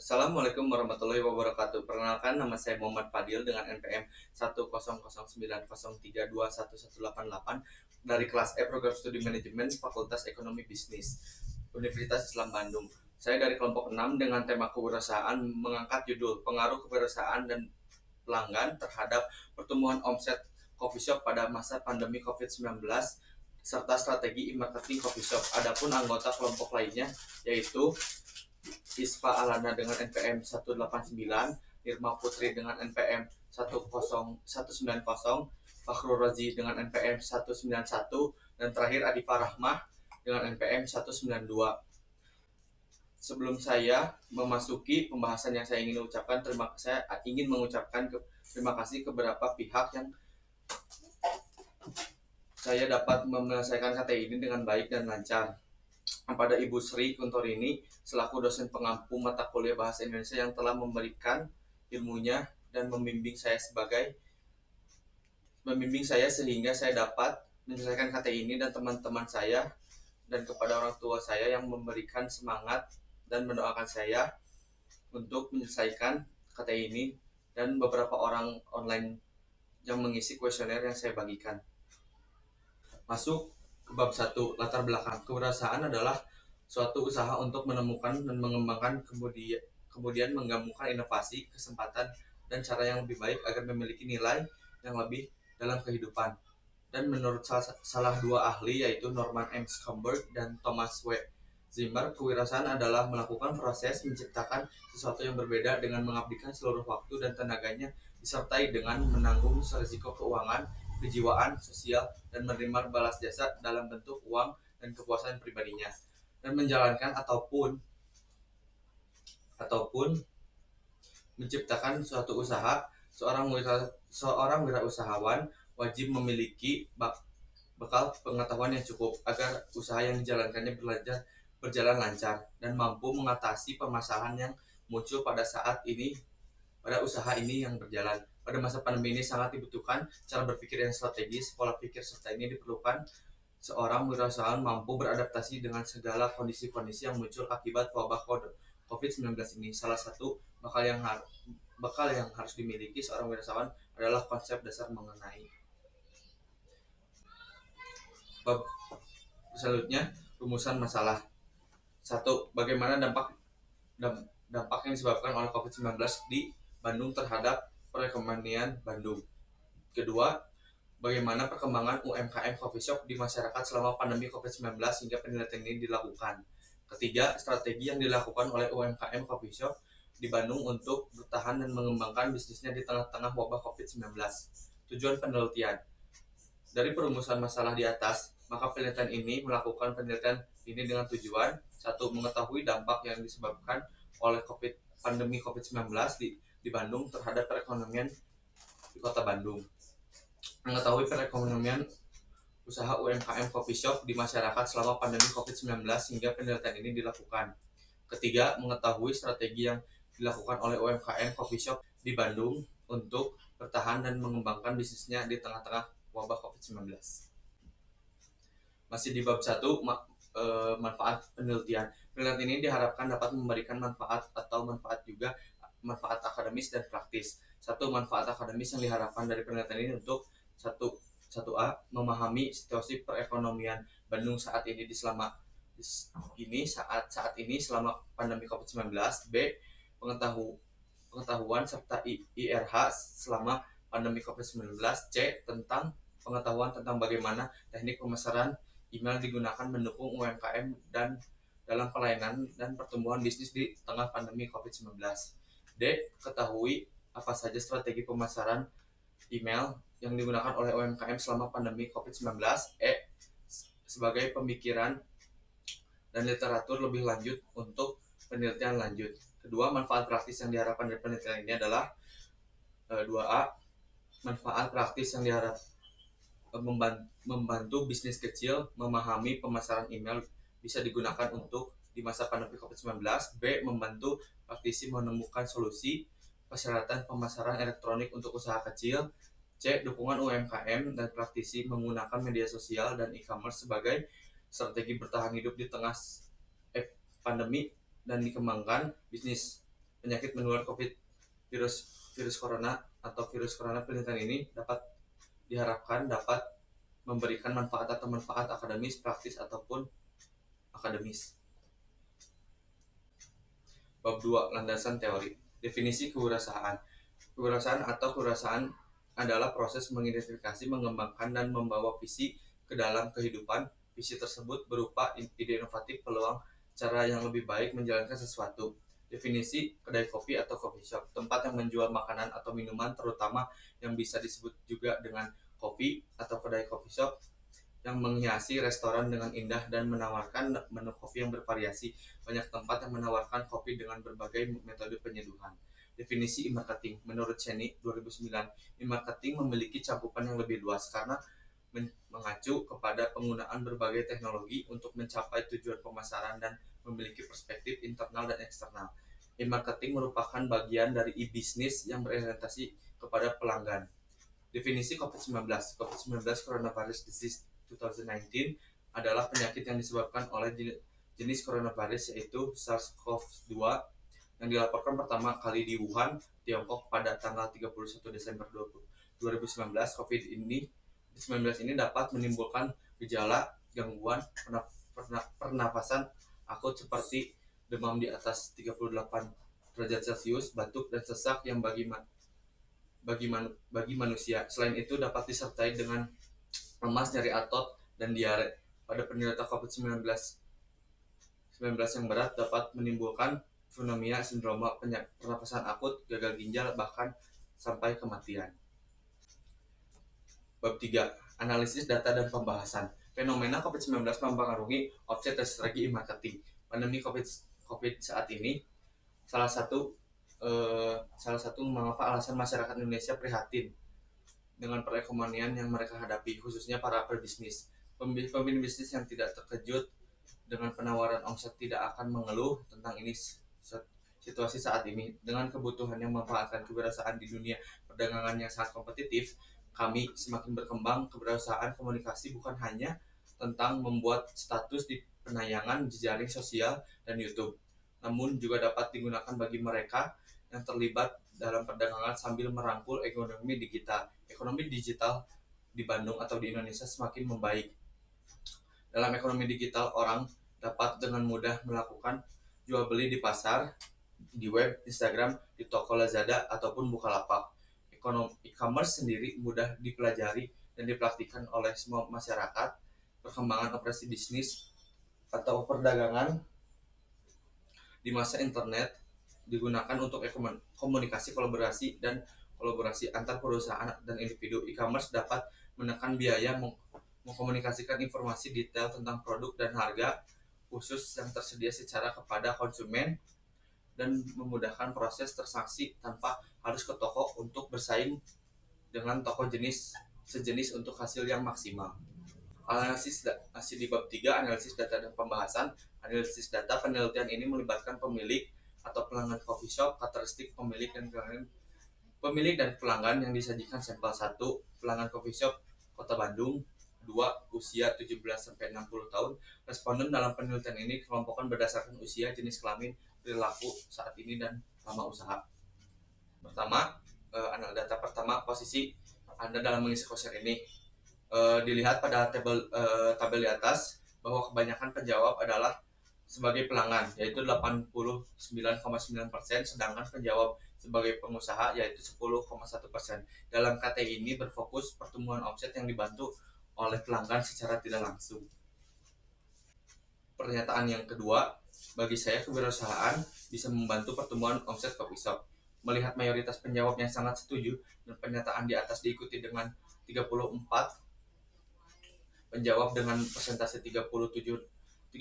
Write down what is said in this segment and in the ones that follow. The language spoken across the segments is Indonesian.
Assalamualaikum warahmatullahi wabarakatuh. Perkenalkan, nama saya Muhammad Fadil dengan NPM 10090321188 dari kelas E Program Studi Manajemen Fakultas Ekonomi Bisnis Universitas Islam Bandung. Saya dari kelompok 6 dengan tema kewirausahaan mengangkat judul Pengaruh Kewirausahaan dan Pelanggan terhadap pertumbuhan omset coffee shop pada masa pandemi COVID-19 serta strategi marketing coffee shop. Adapun anggota kelompok lainnya yaitu Isfa Alana dengan NPM 189, Nirma Putri dengan NPM 10190, Fakhrul Razi dengan NPM 191, dan terakhir Adifa Rahmah dengan NPM 192. Sebelum saya memasuki pembahasan yang saya ingin ucapkan, saya ingin mengucapkan terima kasih ke beberapa pihak yang saya dapat menyelesaikan KTI ini dengan baik dan lancar. Pada Ibu Sri Kuntorini selaku dosen pengampu mata kuliah Bahasa Indonesia yang telah memberikan ilmunya dan membimbing saya sehingga saya dapat menyelesaikan KTI ini, dan teman-teman saya dan kepada orang tua saya yang memberikan semangat dan mendoakan saya untuk menyelesaikan KTI ini, dan beberapa orang online yang mengisi kuesioner yang saya bagikan. Masuk ke bab 1, latar belakang. Kewirausahaan adalah suatu usaha untuk menemukan dan mengembangkan kemudian menggabungkan inovasi, kesempatan, dan cara yang lebih baik agar memiliki nilai yang lebih dalam kehidupan. Dan menurut salah dua ahli yaitu Norman M. Scomberg dan Thomas W. Zimmer, kewirausahaan adalah melakukan proses menciptakan sesuatu yang berbeda dengan mengabdikan seluruh waktu dan tenaganya disertai dengan menanggung risiko keuangan, kejiwaan, sosial, dan menerima balas jasa dalam bentuk uang dan kepuasan pribadinya. Dan menjalankan ataupun menciptakan suatu usaha, seorang wirausahawan wajib memiliki bekal pengetahuan yang cukup agar usaha yang dijalankannya berjalan lancar dan mampu mengatasi permasalahan yang muncul pada usaha ini yang berjalan. Pada masa pandemi ini sangat dibutuhkan cara berpikir yang strategis, pola pikir serta ini diperlukan seorang wirausahawan mampu beradaptasi dengan segala kondisi-kondisi yang muncul akibat wabah COVID-19 ini. Salah satu bekal yang harus dimiliki seorang wirausahawan adalah konsep dasar mengenai bab selanjutnya, rumusan masalah. 1. Bagaimana dampak yang disebabkan oleh COVID-19 di Bandung terhadap perekonomian Bandung. Kedua, bagaimana perkembangan UMKM coffee shop di masyarakat selama pandemi COVID-19 hingga penelitian ini dilakukan. Ketiga, strategi yang dilakukan oleh UMKM coffee shop di Bandung untuk bertahan dan mengembangkan bisnisnya di tengah-tengah wabah COVID-19. Tujuan penelitian. Dari perumusan masalah di atas, maka penelitian ini melakukan penelitian ini dengan tujuan 1. Mengetahui dampak yang disebabkan oleh pandemi COVID-19 di Bandung terhadap perekonomian di Kota Bandung. Mengetahui perekonomian usaha UMKM coffee shop di masyarakat selama pandemi COVID-19 hingga penelitian ini dilakukan. Ketiga, mengetahui strategi yang dilakukan oleh UMKM coffee shop di Bandung untuk bertahan dan mengembangkan bisnisnya di tengah-tengah wabah COVID-19. Masih di bab 1, manfaat penelitian. Penelitian ini diharapkan dapat memberikan manfaat akademis dan praktis. 1. Manfaat akademis yang diharapkan dari penelitian ini untuk 1A. Memahami situasi perekonomian Bandung saat ini selama pandemi COVID-19. B. Pengetahuan serta IRH selama pandemi COVID-19. C. Pengetahuan tentang bagaimana teknik pemasaran email digunakan mendukung UMKM dan dalam pelayanan dan pertumbuhan bisnis di tengah pandemi COVID-19. D. Ketahui apa saja strategi pemasaran email yang digunakan oleh UMKM selama pandemi COVID-19. E. Sebagai pemikiran dan literatur lebih lanjut untuk penelitian lanjut. Kedua, manfaat praktis yang diharapkan dari penelitian ini adalah 2A. Manfaat praktis yang diharapkan membantu bisnis kecil memahami pemasaran email bisa digunakan untuk di masa pandemi COVID-19. B. Membantu praktisi menemukan solusi persyaratan pemasaran elektronik untuk usaha kecil. C. Dukungan UMKM dan praktisi menggunakan media sosial dan e-commerce sebagai strategi bertahan hidup di tengah pandemi dan dikembangkan bisnis penyakit menular virus corona atau virus corona. Penelitian ini diharapkan dapat memberikan manfaat akademis, praktis ataupun akademis. Bab 2. Landasan teori. Definisi kewirausahaan. Kewirausahaan adalah proses mengidentifikasi, mengembangkan, dan membawa visi ke dalam kehidupan. Visi tersebut berupa ide inovatif, peluang, cara yang lebih baik menjalankan sesuatu. Definisi kedai kopi atau coffee shop, tempat yang menjual makanan atau minuman, terutama yang bisa disebut juga dengan kopi atau kedai coffee shop, yang menghiasi restoran dengan indah dan menawarkan menu kopi yang bervariasi. Banyak tempat yang menawarkan kopi dengan berbagai metode penyeduhan. Definisi e-marketing. Menurut Cheney 2009, e-marketing memiliki cakupan yang lebih luas karena mengacu kepada penggunaan berbagai teknologi untuk mencapai tujuan pemasaran dan memiliki perspektif internal dan eksternal. E-marketing merupakan bagian dari e-business yang berorientasi kepada pelanggan. Definisi COVID-19. COVID-19 Coronavirus Disease 2019 adalah penyakit yang disebabkan oleh jenis coronavirus yaitu SARS-CoV-2 yang dilaporkan pertama kali di Wuhan, Tiongkok pada tanggal 31 Desember 2019. COVID-19 ini dapat menimbulkan gejala gangguan pernafasan akut seperti demam di atas 38 derajat Celcius, batuk, dan sesak yang bagi manusia. Selain itu dapat disertai dengan lemas, nyeri otot, dan diare. Pada penderita COVID-19 yang berat dapat menimbulkan pneumonia, sindroma pernapasan akut, gagal ginjal, bahkan sampai kematian. Bab 3. Analisis data dan pembahasan. Fenomena COVID-19 mempengaruhi omset dan strategi e-marketing. Pandemi COVID saat ini salah satu mengapa alasan masyarakat Indonesia prihatin dengan perekonomian yang mereka hadapi, khususnya para pebisnis. Pemilik bisnis yang tidak terkejut dengan penawaran omset tidak akan mengeluh tentang situasi saat ini. Dengan kebutuhan yang memanfaatkan kewirausahaan di dunia perdagangan yang sangat kompetitif, kami semakin berkembang. Kewirausahaan komunikasi bukan hanya tentang membuat status di penayangan jejaring sosial dan YouTube, namun juga dapat digunakan bagi mereka yang terlibat dalam perdagangan sambil merangkul ekonomi digital. Ekonomi digital di Bandung atau di Indonesia semakin membaik. Dalam ekonomi digital, orang dapat dengan mudah melakukan jual beli di pasar, di web, Instagram, di toko Lazada, ataupun Bukalapak. E-commerce sendiri mudah dipelajari dan dipraktikkan oleh semua masyarakat. Perkembangan operasi bisnis atau perdagangan di masa internet digunakan untuk komunikasi, kolaborasi antar perusahaan dan individu. E-commerce dapat menekan biaya mengkomunikasikan informasi detail tentang produk dan harga khusus yang tersedia secara kepada konsumen dan memudahkan proses transaksi tanpa harus ke toko untuk bersaing dengan toko sejenis untuk hasil yang maksimal. Analisis di bab 3, analisis data dan pembahasan. Analisis data, penelitian ini melibatkan pemilik atau pelanggan coffee shop, karakteristik pemilik dan pelanggan yang disajikan sampel. 1. Pelanggan coffee shop Kota Bandung. 2. Usia 17-60 tahun. Responden dalam penelitian ini dikelompokkan berdasarkan usia, jenis kelamin, perilaku saat ini, dan lama usaha. Pertama, data pertama, posisi Anda dalam mengisi kuesioner ini. Dilihat pada tabel di atas bahwa kebanyakan penjawab adalah sebagai pelanggan, yaitu 89,9%, sedangkan penjawab sebagai pengusaha yaitu 10,1%. Dalam KTI ini berfokus pertumbuhan omset yang dibantu oleh pelanggan secara tidak langsung. Pernyataan yang kedua, bagi saya kewirausahaan bisa membantu pertumbuhan omset coffee shop. Melihat mayoritas penjawab yang sangat setuju dan pernyataan di atas diikuti dengan 34 penjawab dengan persentase 37,8%,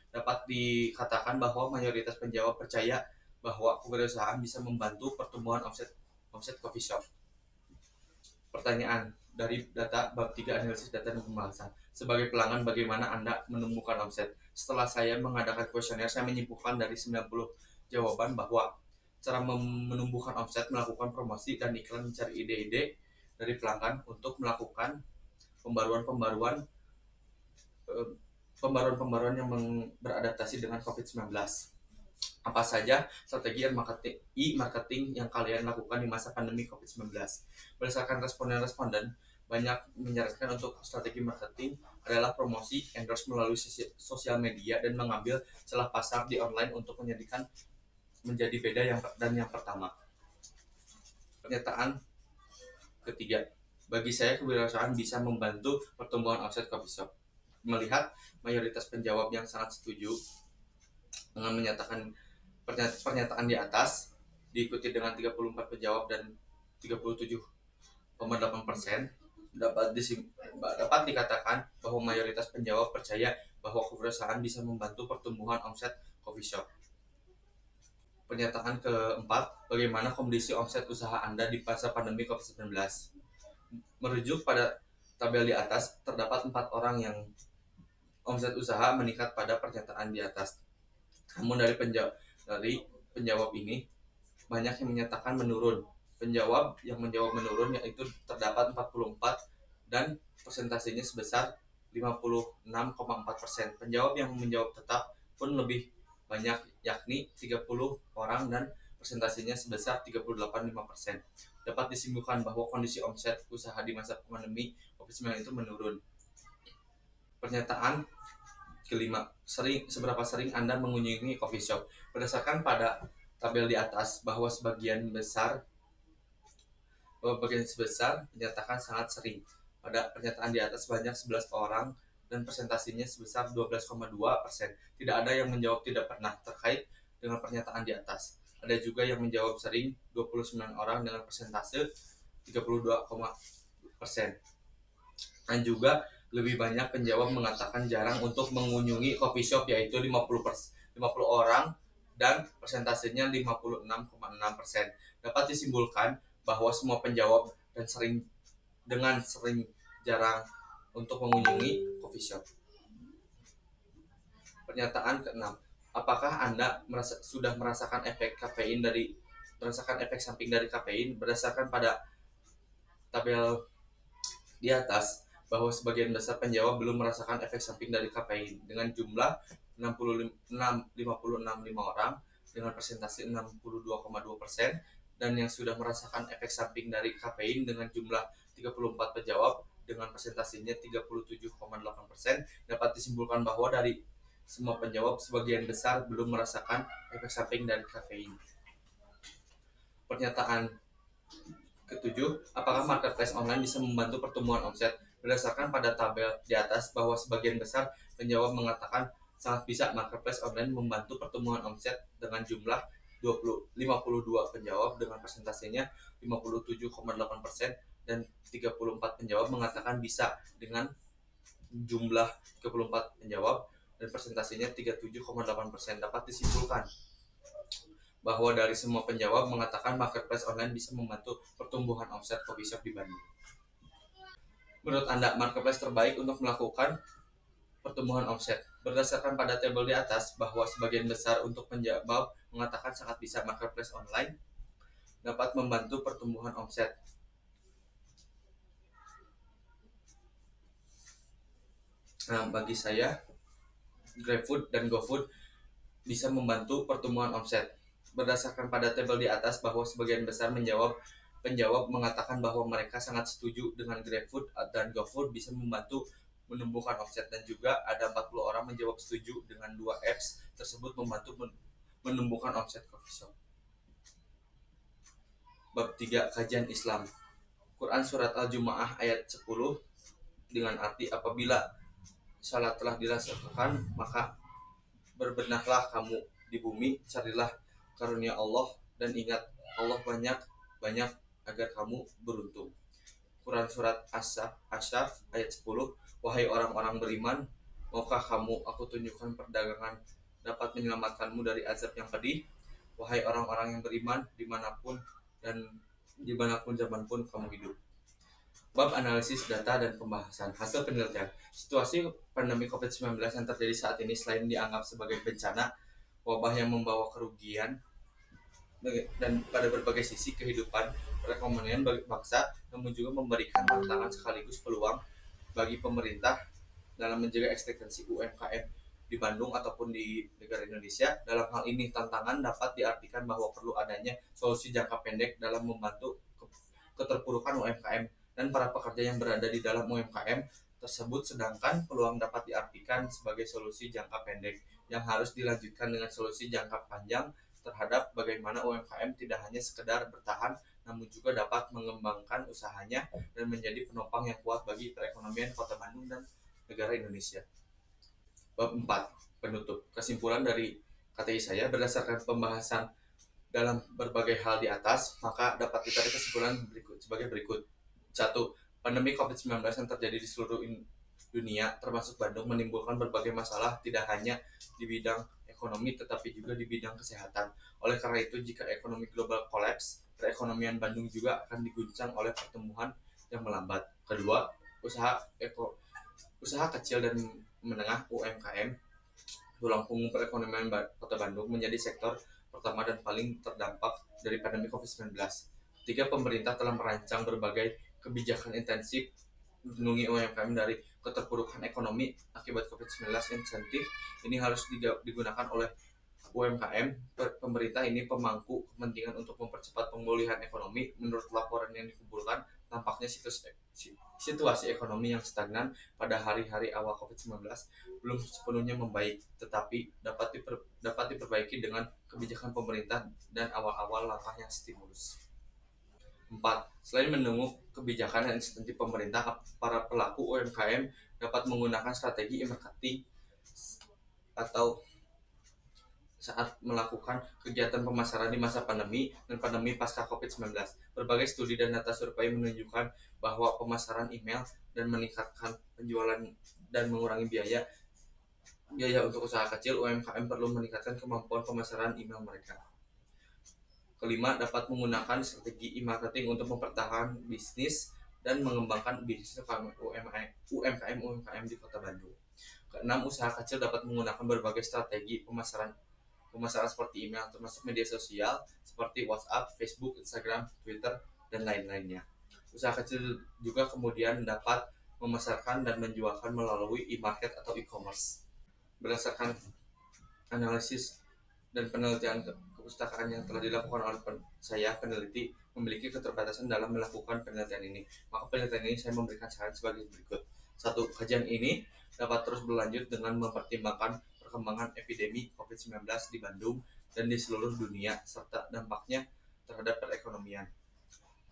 dapat dikatakan bahwa mayoritas penjawab percaya bahwa kewirausahaan bisa membantu pertumbuhan omset coffee shop. Pertanyaan dari data bab 3, analisis data dan pembahasan. Sebagai pelanggan, bagaimana Anda menumbuhkan omset? Setelah saya mengadakan kuesioner, saya menyimpulkan dari 90 jawaban bahwa cara menumbuhkan omset, melakukan promosi dan iklan, mencari ide-ide dari pelanggan untuk melakukan pembaruan yang beradaptasi dengan COVID-19. Apa saja strategi e-marketing yang kalian lakukan di masa pandemi COVID-19? Berdasarkan responden, banyak menyarankan untuk strategi marketing adalah promosi, endorse melalui sosial media, dan mengambil celah pasar di online untuk menjadi beda yang pertama. Pernyataan ketiga, bagi saya kewirausahaan bisa membantu pertumbuhan omset coffee shop. Melihat mayoritas penjawab yang sangat setuju dengan menyatakan pernyataan di atas, diikuti dengan 34 penjawab dan 37,8%, dapat dikatakan bahwa mayoritas penjawab percaya bahwa kewirausahaan bisa membantu pertumbuhan omset coffee shop. Pernyataan keempat, bagaimana kondisi omset usaha Anda di masa pandemi COVID-19? Merujuk pada tabel di atas, terdapat 4 orang yang omset usaha meningkat pada pernyataan di atas. Namun dari penjawab ini, banyak yang menyatakan menurun. Penjawab yang menjawab menurun yaitu terdapat 44 dan persentasenya sebesar 56,4%. Penjawab yang menjawab tetap pun lebih banyak, yakni 30 orang dan persentasenya sebesar 38,5%. Dapat disimpulkan bahwa kondisi omset usaha di masa pandemi COVID-19 itu menurun. Pernyataan kelima, seberapa sering Anda mengunjungi coffee shop? Berdasarkan pada tabel di atas, bahwa sebagian besar menyatakan sangat sering. Pada pernyataan di atas banyak 11 orang dan presentasinya sebesar 12,2%. Tidak ada yang menjawab tidak pernah terkait dengan pernyataan di atas. Ada juga yang menjawab sering, 29 orang dengan persentase 32,%. Dan juga lebih banyak penjawab mengatakan jarang untuk mengunjungi coffee shop, yaitu 50 orang dan persentasenya 56,6%. Dapat disimpulkan bahwa semua penjawab sering jarang untuk mengunjungi coffee shop. Pernyataan keenam, apakah Anda sudah merasakan efek samping dari kafein? Berdasarkan pada tabel di atas, bahwa sebagian besar penjawab belum merasakan efek samping dari kafein dengan jumlah 565 orang dengan persentase 62,2%, dan yang sudah merasakan efek samping dari kafein dengan jumlah 34 penjawab dengan persentasenya 37,8%. Dapat disimpulkan bahwa dari semua penjawab sebagian besar belum merasakan efek samping dari kafein. Pernyataan ketujuh, apakah marketplace online bisa membantu pertumbuhan omset? Berdasarkan pada tabel di atas, bahwa sebagian besar penjawab mengatakan sangat bisa marketplace online membantu pertumbuhan omset dengan jumlah 52 penjawab dengan persentasenya 57,8%, dan 34 penjawab mengatakan bisa dengan jumlah 34 penjawab dan persentasenya 37,8%. Dapat disimpulkan bahwa dari semua penjawab mengatakan marketplace online bisa membantu pertumbuhan omset coffee shop di Bandung. Menurut Anda, marketplace terbaik untuk melakukan pertumbuhan omset? Berdasarkan pada tabel di atas, bahwa sebagian besar untuk penjawab mengatakan sangat bisa marketplace online dapat membantu pertumbuhan omset. Nah, bagi saya, GrabFood dan GoFood bisa membantu pertumbuhan omset. Berdasarkan pada tabel di atas, bahwa sebagian besar penjawab mengatakan bahwa mereka sangat setuju dengan GrabFood dan GoFood bisa membantu menumbuhkan omset, dan juga ada 40 orang menjawab setuju dengan dua apps tersebut membantu menumbuhkan omset coffee shop. Bab 3, kajian Islam. Quran surat Al-Jumu'ah ayat 10 dengan arti, apabila salat telah dilaksanakan maka berbenahlah kamu di bumi, carilah karunia Allah dan ingat Allah banyak agar kamu beruntung. Quran surat Asyaf ayat 10, wahai orang-orang beriman, maukah aku tunjukkan perdagangan dapat menyelamatkanmu dari azab yang pedih? Wahai orang-orang yang beriman, dimanapun zaman pun kamu hidup. Bab analisis data dan pembahasan hasil penelitian. Situasi pandemi COVID-19 yang terjadi saat ini selain dianggap sebagai bencana wabah yang membawa kerugian dan pada berbagai sisi kehidupan perekonomian bagi bangsa, namun juga memberikan tantangan sekaligus peluang bagi pemerintah dalam menjaga eksistensi UMKM di Bandung ataupun di negara Indonesia. Dalam hal ini tantangan dapat diartikan bahwa perlu adanya solusi jangka pendek dalam membantu keterpurukan UMKM dan para pekerja yang berada di dalam UMKM tersebut, sedangkan peluang dapat diartikan sebagai solusi jangka pendek yang harus dilanjutkan dengan solusi jangka panjang terhadap bagaimana UMKM tidak hanya sekedar bertahan namun juga dapat mengembangkan usahanya dan menjadi penopang yang kuat bagi perekonomian Kota Bandung dan negara Indonesia. Bab 4. Penutup. Kesimpulan dari KTI saya berdasarkan pembahasan dalam berbagai hal di atas, maka dapat ditarik kesimpulan sebagai berikut. 1. Pandemi COVID-19 yang terjadi di seluruh dunia, termasuk Bandung, menimbulkan berbagai masalah tidak hanya di bidang ekonomi tetapi juga di bidang kesehatan. Oleh karena itu, jika ekonomi global kolaps, perekonomian Bandung juga akan diguncang oleh pertumbuhan yang melambat. Kedua, usaha kecil dan menengah UMKM, tulang punggung perekonomian Kota Bandung, menjadi sektor pertama dan paling terdampak dari pandemi COVID-19. Ketiga, pemerintah telah merancang berbagai kebijakan intensif melindungi UMKM dari keterpurukan ekonomi akibat COVID-19. Insentif ini harus digunakan oleh UMKM. Pemerintah ini pemangku kepentingan untuk mempercepat pemulihan ekonomi. Menurut laporan yang dikumpulkan, tampaknya situasi ekonomi yang stagnan pada hari-hari awal COVID-19 belum sepenuhnya membaik, tetapi dapat diperbaiki dengan kebijakan pemerintah dan awal-awal langkah yang stimulus. 4. Selain menunggu kebijakan dan insentif pemerintah, para pelaku UMKM dapat menggunakan strategi marketing atau saat melakukan kegiatan pemasaran di masa pandemi dan pandemi pasca COVID-19. Berbagai studi dan data survei menunjukkan bahwa pemasaran email dan meningkatkan penjualan dan mengurangi biaya untuk usaha kecil. UMKM perlu meningkatkan kemampuan pemasaran email mereka. Kelima, dapat menggunakan strategi e-marketing untuk mempertahankan bisnis dan mengembangkan bisnis UMKM di Kota Bandung. Keenam, usaha kecil dapat menggunakan berbagai strategi pemasaran seperti email, termasuk media sosial seperti WhatsApp, Facebook, Instagram, Twitter, dan lain-lainnya. Usaha kecil juga kemudian dapat memasarkan dan menjualkan melalui e-market atau e-commerce. Berdasarkan analisis dan penelitian kepustakaan yang telah dilakukan oleh saya, peneliti memiliki keterbatasan dalam melakukan penelitian ini. Maka penelitian ini saya memberikan saran sebagai berikut. 1. Kajian ini dapat terus berlanjut dengan mempertimbangkan perkembangan epidemi COVID-19 di Bandung dan di seluruh dunia, serta dampaknya terhadap perekonomian.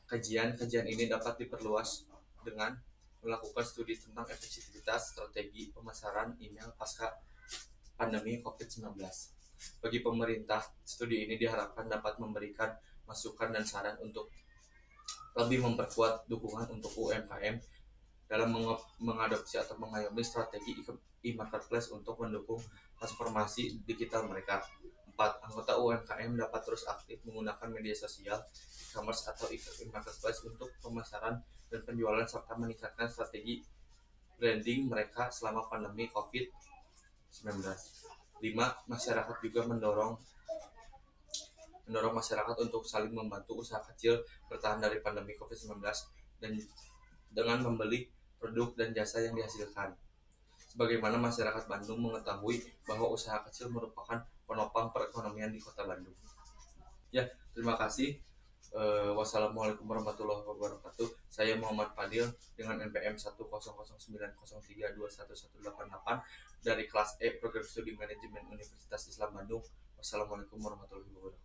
Kajian ini dapat diperluas dengan melakukan studi tentang efektivitas strategi pemasaran email pasca pandemi COVID-19. Bagi pemerintah, studi ini diharapkan dapat memberikan masukan dan saran untuk lebih memperkuat dukungan untuk UMKM dalam mengadopsi atau mengayomi strategi e-marketplace untuk mendukung transformasi digital mereka. 4. Anggota UMKM dapat terus aktif menggunakan media sosial, e-commerce atau e-marketplace untuk pemasaran dan penjualan serta meningkatkan strategi branding mereka selama pandemi COVID-19. 5. Masyarakat juga mendorong masyarakat untuk saling membantu usaha kecil bertahan dari pandemi COVID-19 dan dengan membeli produk dan jasa yang dihasilkan. Sebagaimana masyarakat Bandung mengetahui bahwa usaha kecil merupakan penopang perekonomian di Kota Bandung. Ya, terima kasih. Wassalamualaikum warahmatullahi wabarakatuh. Saya Muhammad Fadil dengan NPM 1009093211188 dari kelas E Program Studi Manajemen Universitas Islam Bandung. Wassalamualaikum warahmatullahi wabarakatuh.